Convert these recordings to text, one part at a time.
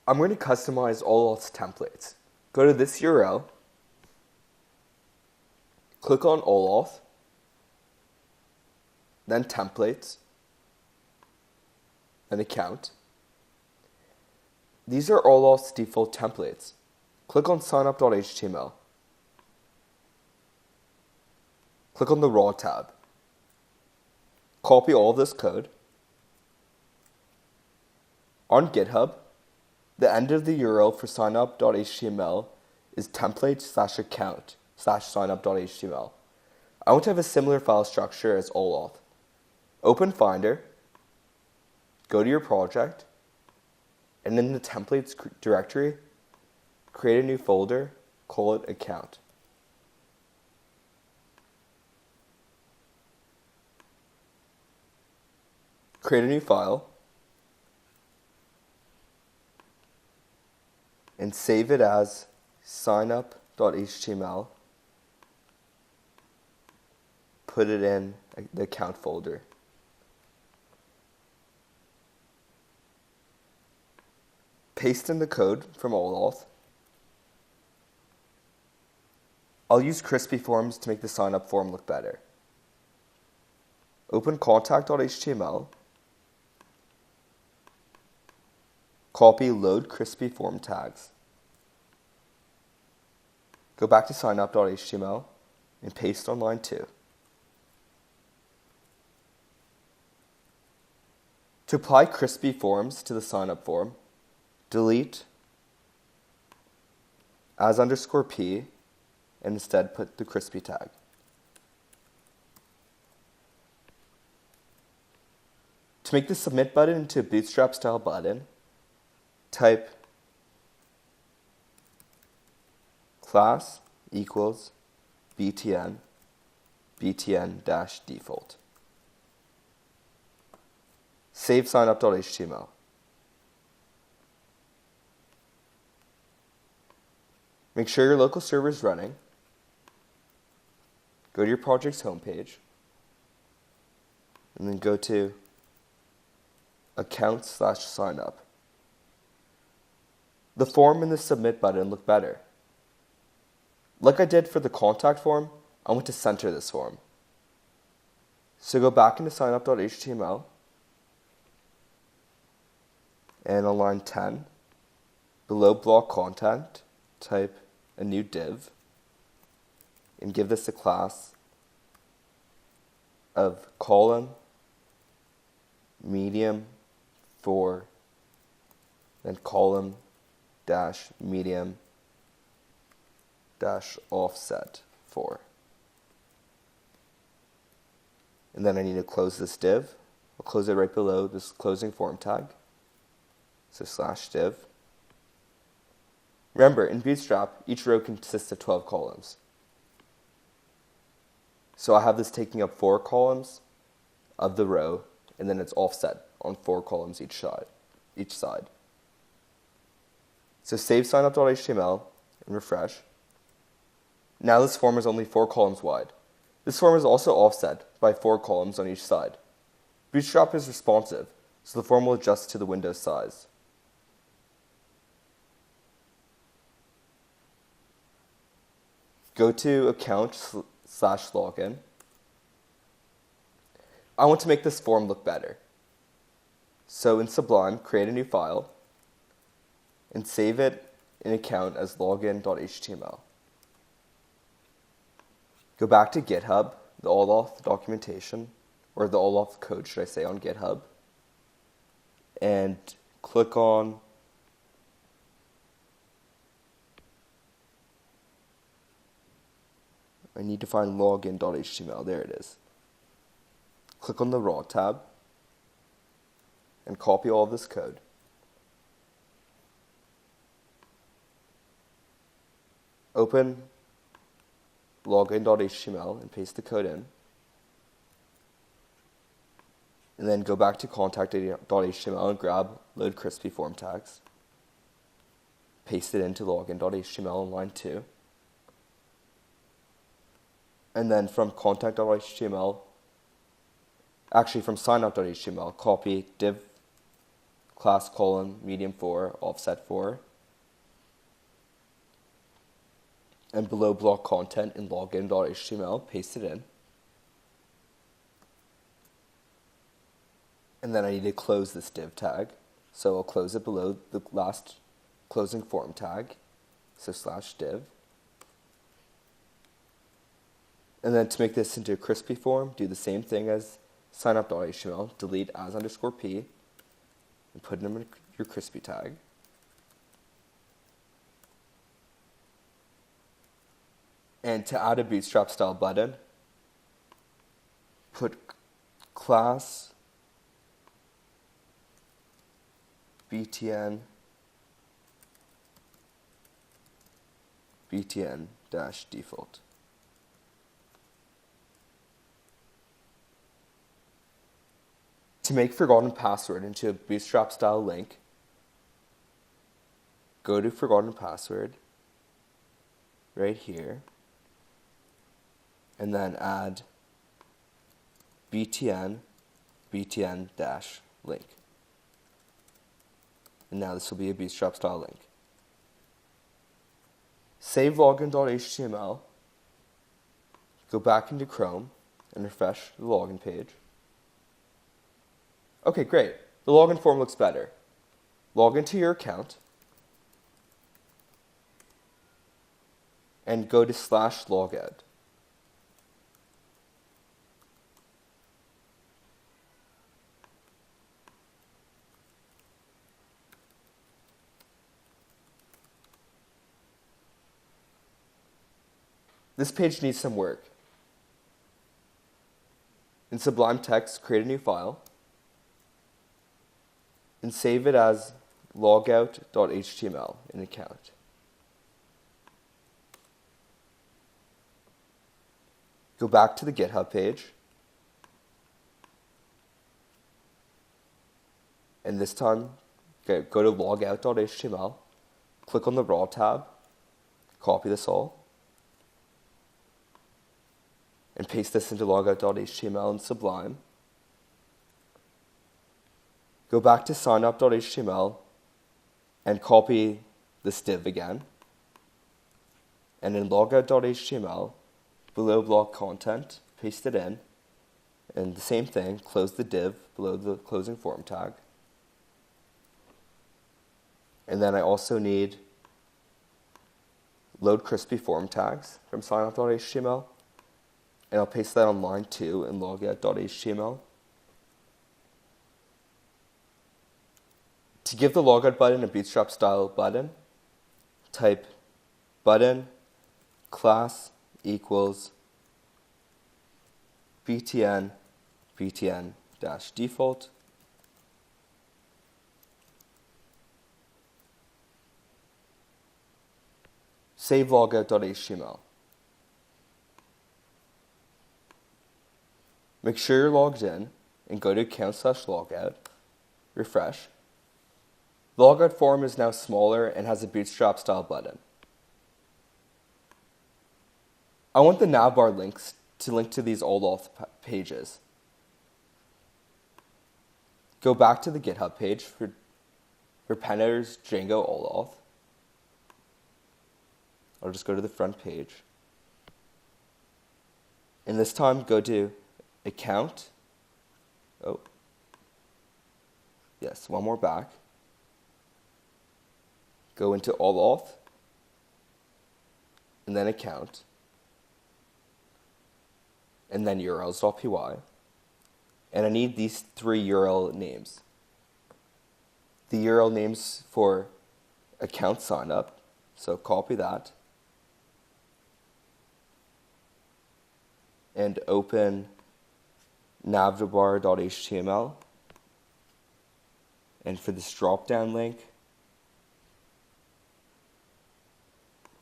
I'm going to customize all auth templates. Go to this URL, click on all auth, then templates, then account. These are all auth's default templates. Click on signup.html. Click on the raw tab. Copy all of this code. On GitHub, the end of the URL for signup.html is template/account/signup.html. I want to have a similar file structure as allauth. Open Finder, go to your project, and in the templates directory, create a new folder, call it account. Create a new file, and save it as signup.html. Put it in the account folder. Paste in the code from allauth. I'll use crispy forms to make the sign up form look better. Open contact.html. Copy load crispy form tags. Go back to signup.html and paste on line 2. To apply crispy forms to the sign up form, delete as_p and instead put the crispy tag. To make the submit button into a Bootstrap style button, type class equals btn-default. Save signup.html. Make sure your local server is running. Go to your project's homepage, and then go to account/signup. The form and the submit button look better. Like I did for the contact form, I want to center this form. So go back into signup.html, and on line 10, below block content, type a new div, and give this a class of column, medium, 4, then column, dash, medium, dash, offset, 4. And then I need to close this div. I'll close it right below this closing form tag. So /div. Remember, in Bootstrap, each row consists of 12 columns. So I have this taking up 4 columns of the row, and then it's offset on 4 columns each side. So save signup.html and refresh. Now this form is only 4 columns wide. This form is also offset by 4 columns on each side. Bootstrap is responsive, so the form will adjust to the window size. Go to account/login. I want to make this form look better. So in Sublime, create a new file and save it in account as login.html. Go back to GitHub, the allauth documentation, or the allauth code, should I say, on GitHub, and click on I need to find login.html. There it is. Click on the raw tab and copy all of this code. Open login.html and paste the code in. And then go back to contact.html and grab load crispy form tags. Paste it into login.html on line 2. And then from contact.html, actually from signup.html, copy div class colon medium 4 offset 4, and below block content in login.html, paste it in. And then I need to close this div tag. So I'll close it below the last closing form tag, so /div. And then to make this into a crispy form, do the same thing as signup.html, delete as_p, and put in your crispy tag. And to add a Bootstrap style button, put class btn-default. To make forgotten password into a Bootstrap style link, go to forgotten password right here, and then add btn-link. And now this will be a Bootstrap style link. Save login.html, go back into Chrome and refresh the login page. Okay, great. The login form looks better. Log into your account and go to /logout. This page needs some work. In Sublime Text, create a new file and save it as logout.html in account. Go back to the GitHub page, and this time go to logout.html, click on the raw tab, copy this all, and paste this into logout.html in Sublime. Go back to signup.html and copy this div again. And in logout.html, below block content, paste it in. And the same thing, close the div below the closing form tag. And then I also need load crispy form tags from signup.html. And I'll paste that on line 2 in logout.html. To give the logout button a Bootstrap style button, type button class equals btn-default. Save logout.html. Make sure you're logged in and go to account/logout, refresh. The logout form is now smaller and has a Bootstrap style button. I want the navbar links to link to these OAuth pages. Go back to the GitHub page for Penner's Django OAuth. I'll just go to the front page. And this time go to account. Oh. Yes, one more back. Go into OAuth, and then account, and then urls.py. And I need these 3 URL names. The URL names for account signup, so copy that, and open navbar.html. And for this drop-down link,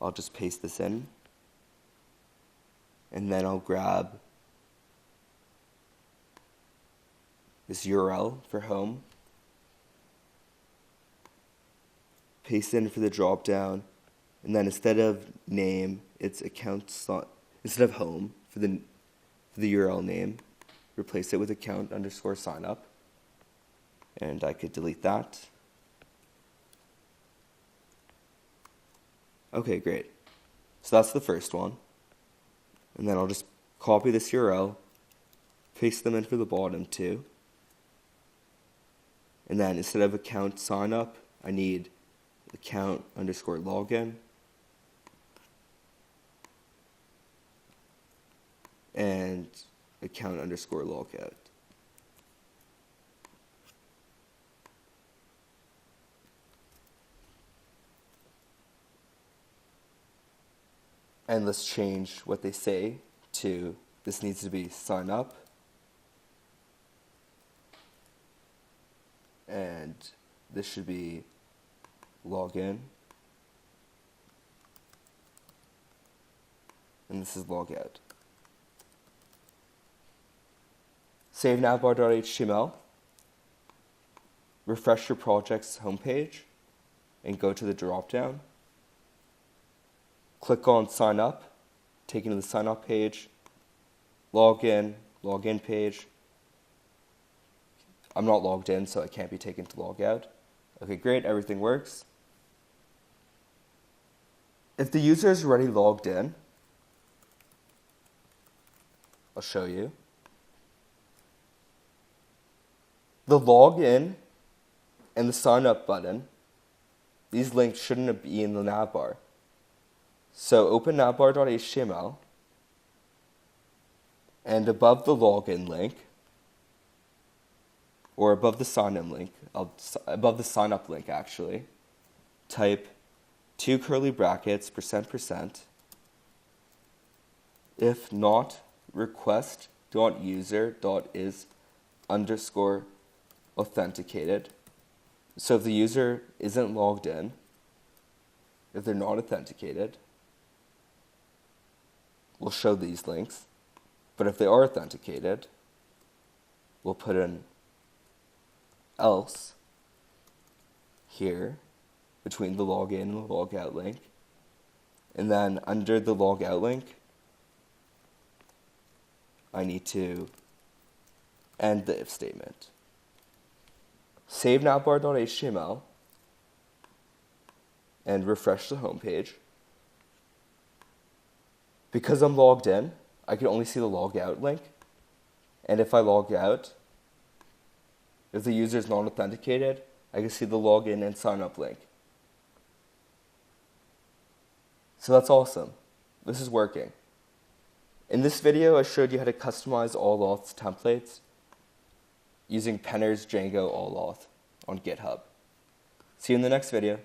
I'll just paste this in, and then I'll grab this URL for home, paste in for the drop down, and then instead of name, it's instead of home for the URL name, replace it with account_signup, and I could delete that. Okay, great. So that's the first one. And then I'll just copy this URL, paste them in for the bottom two. And then instead of account sign up, I need account underscore login. And account underscore logout. And let's change what they say to this needs to be sign up. And this should be login. And this is logout. Save navbar.html. Refresh your project's homepage and go to the drop-down. Click on sign up, take you to the sign up page, login page. I'm not logged in, so I can't be taken to logout. Okay, great, everything works. If the user is already logged in, I'll show you. The login and the sign up button, these links shouldn't be in the navbar. So open navbar.html, and above the login link, or above the sign up link actually, type 2 curly brackets %%, if not request.user.is underscore authenticated. So if the user isn't logged in, if they're not authenticated, we'll show these links. But if they are authenticated, we'll put in else here between the login and the logout link. And then under the logout link, I need to end the if statement. Save navbar.html and refresh the home page. Because I'm logged in, I can only see the logout link. And if I log out, if the user is not authenticated, I can see the login and sign up link. So that's awesome. This is working. In this video, I showed you how to customize all-auth templates using Penner's Django all-auth on GitHub. See you in the next video.